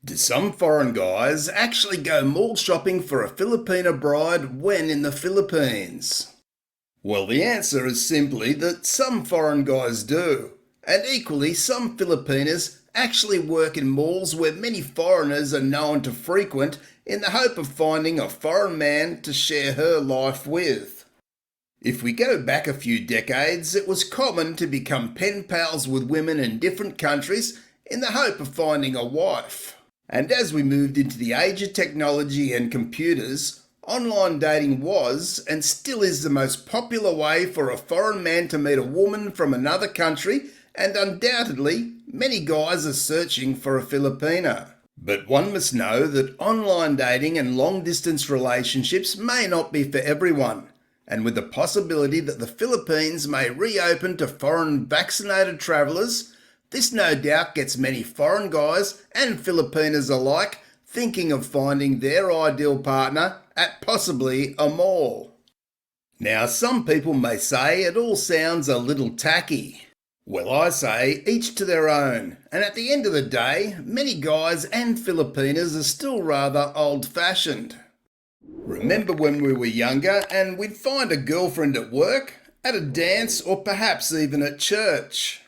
Do some foreign guys actually go mall shopping for a Filipina bride when in the Philippines? Well, the answer is simply that some foreign guys do, and equally some Filipinas actually work in malls where many foreigners are known to frequent in the hope of finding a foreign man to share her life with. If we go back a few decades, it was common to become pen pals with women in different countries in the hope of finding a wife. And as we moved into the age of technology and computers, online dating was and still is the most popular way for a foreign man to meet a woman from another country, and undoubtedly many guys are searching for a Filipina. But one must know that online dating and long-distance relationships may not be for everyone, and with the possibility that the Philippines may reopen to foreign vaccinated travellers, this no doubt gets many foreign guys and Filipinas alike thinking of finding their ideal partner at possibly a mall. Now, some people may say it all sounds a little tacky. Well, I say each to their own, and at the end of the day, many guys and Filipinas are still rather old-fashioned. Remember when we were younger and we'd find a girlfriend at work, at a dance, or perhaps even at church?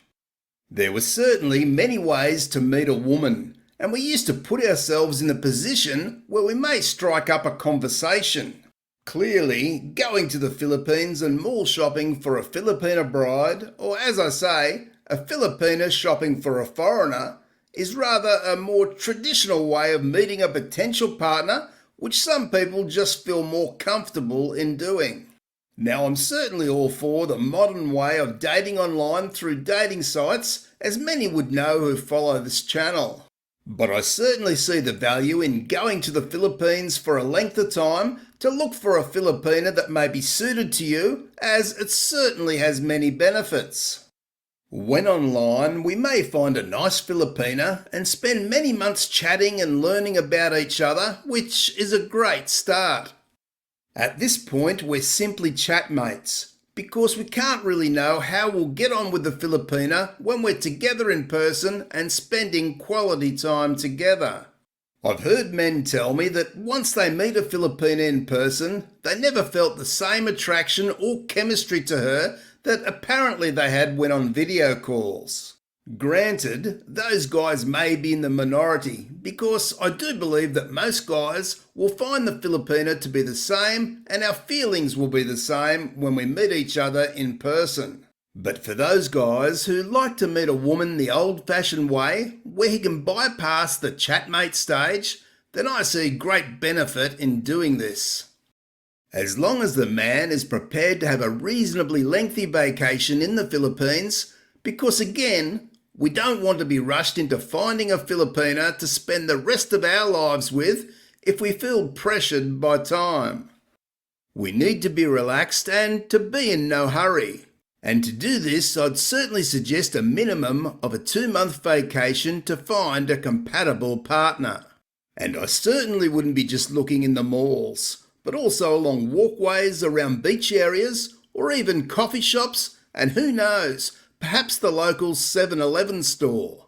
There were certainly many ways to meet a woman, and we used to put ourselves in a position where we may strike up a conversation. Clearly, going to the Philippines and mall shopping for a Filipina bride, or as I say, a Filipina shopping for a foreigner, is rather a more traditional way of meeting a potential partner, which some people just feel more comfortable in doing. Now, I'm certainly all for the modern way of dating online through dating sites, as many would know who follow this channel. But I certainly see the value in going to the Philippines for a length of time to look for a Filipina that may be suited to you, as it certainly has many benefits. When online, we may find a nice Filipina and spend many months chatting and learning about each other, which is a great start. At this point, we're simply chatmates, because we can't really know how we'll get on with the Filipina when we're together in person and spending quality time together. I've heard men tell me that once they meet a Filipina in person, they never felt the same attraction or chemistry to her that apparently they had when on video calls. Granted, those guys may be in the minority, because I do believe that most guys will find the Filipina to be the same, and our feelings will be the same when we meet each other in person. But for those guys who like to meet a woman the old-fashioned way, where he can bypass the chatmate stage, then I see great benefit in doing this. As long as the man is prepared to have a reasonably lengthy vacation in the Philippines, because again, we don't want to be rushed into finding a Filipina to spend the rest of our lives with if we feel pressured by time. We need to be relaxed and to be in no hurry. And to do this, I'd certainly suggest a minimum of a 2-month vacation to find a compatible partner. And I certainly wouldn't be just looking in the malls, but also along walkways around beach areas or even coffee shops, and who knows, perhaps the local 7-Eleven store.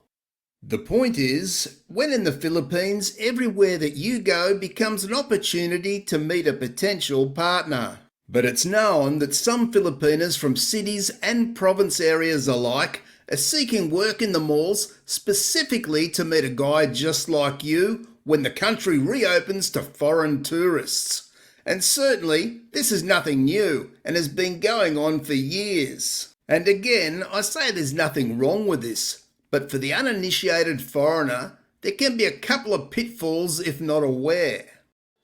The point is, when in the Philippines, everywhere that you go becomes an opportunity to meet a potential partner. But it's known that some Filipinas from cities and province areas alike are seeking work in the malls specifically to meet a guy just like you when the country reopens to foreign tourists. And certainly, this is nothing new and has been going on for years. And again, I say there's nothing wrong with this, but for the uninitiated foreigner, there can be a couple of pitfalls if not aware.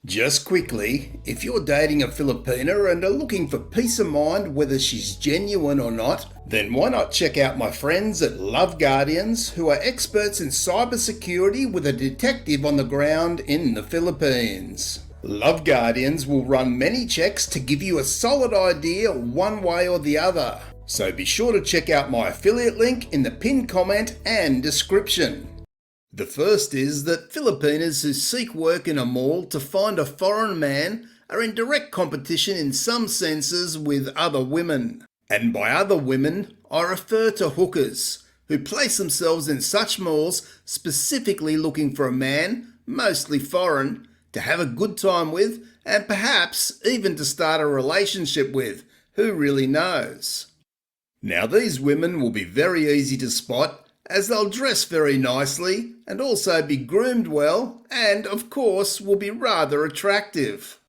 Just quickly, if you're dating a Filipina and are looking for peace of mind whether she's genuine or not, then why not check out my friends at Love Guardians, who are experts in cybersecurity with a detective on the ground in the Philippines. Love Guardians will run many checks to give you a solid idea one way or the other. So be sure to check out my affiliate link in the pinned comment and description. The first is that Filipinas who seek work in a mall to find a foreign man are in direct competition in some senses with other women. And by other women, I refer to hookers, who place themselves in such malls specifically looking for a man, mostly foreign, to have a good time with and perhaps even to start a relationship with. Who really knows? Now these women will be very easy to spot as they'll dress very nicely and also be groomed well and, of course, will be rather attractive.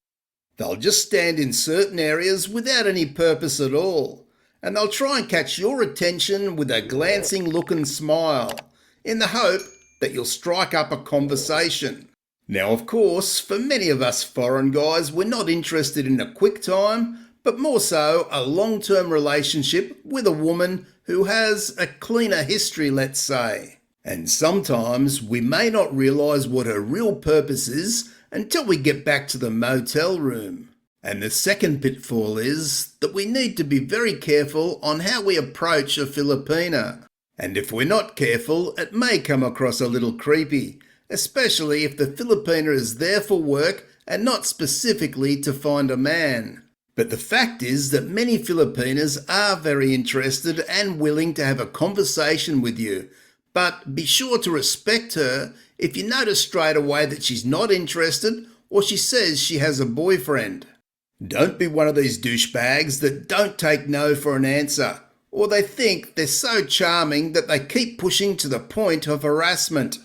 They'll just stand in certain areas without any purpose at all, and they'll try and catch your attention with a glancing look and smile, in the hope that you'll strike up a conversation. Now, of course, for many of us foreign guys, we're not interested in a quick time, but more so a long-term relationship with a woman who has a cleaner history, let's say. And sometimes we may not realise what her real purpose is until we get back to the motel room. And the second pitfall is that we need to be very careful on how we approach a Filipina. And if we're not careful, it may come across a little creepy, especially if the Filipina is there for work and not specifically to find a man. But the fact is that many Filipinas are very interested and willing to have a conversation with you. But be sure to respect her if you notice straight away that she's not interested or she says she has a boyfriend. Don't be one of these douchebags that don't take no for an answer, or they think they're so charming that they keep pushing to the point of harassment.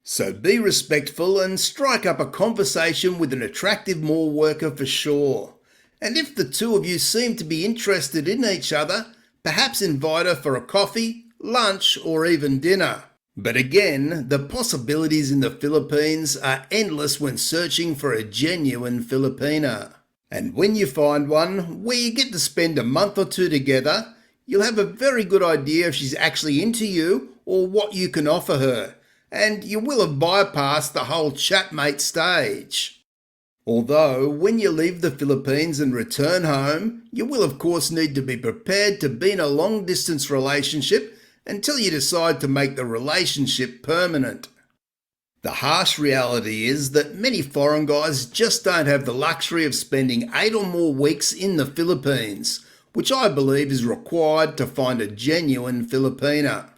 So be respectful and strike up a conversation with an attractive mall worker for sure. And if the two of you seem to be interested in each other, perhaps invite her for a coffee, lunch, or even dinner. But again, the possibilities in the Philippines are endless when searching for a genuine Filipina. And when you find one where you get to spend a month or two together, you'll have a very good idea if she's actually into you or what you can offer her. And you will have bypassed the whole chatmate stage. Although, when you leave the Philippines and return home, you will of course need to be prepared to be in a long-distance relationship until you decide to make the relationship permanent. The harsh reality is that many foreign guys just don't have the luxury of spending 8 or more weeks in the Philippines, which I believe is required to find a genuine Filipina.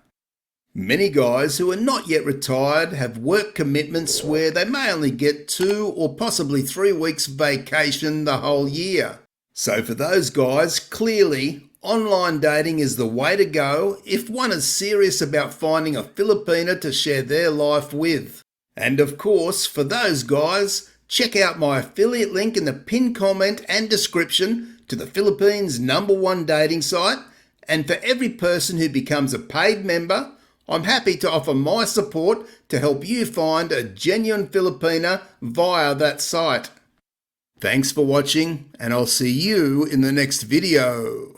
Many guys who are not yet retired have work commitments where they may only get 2 or possibly 3 weeks vacation the whole year. So for those guys, clearly, online dating is the way to go if one is serious about finding a Filipina to share their life with. And of course, for those guys, check out my affiliate link in the pinned comment and description to the Philippines' #1 dating site. And for every person who becomes a paid member, I'm happy to offer my support to help you find a genuine Filipina via that site. Thanks for watching, and I'll see you in the next video.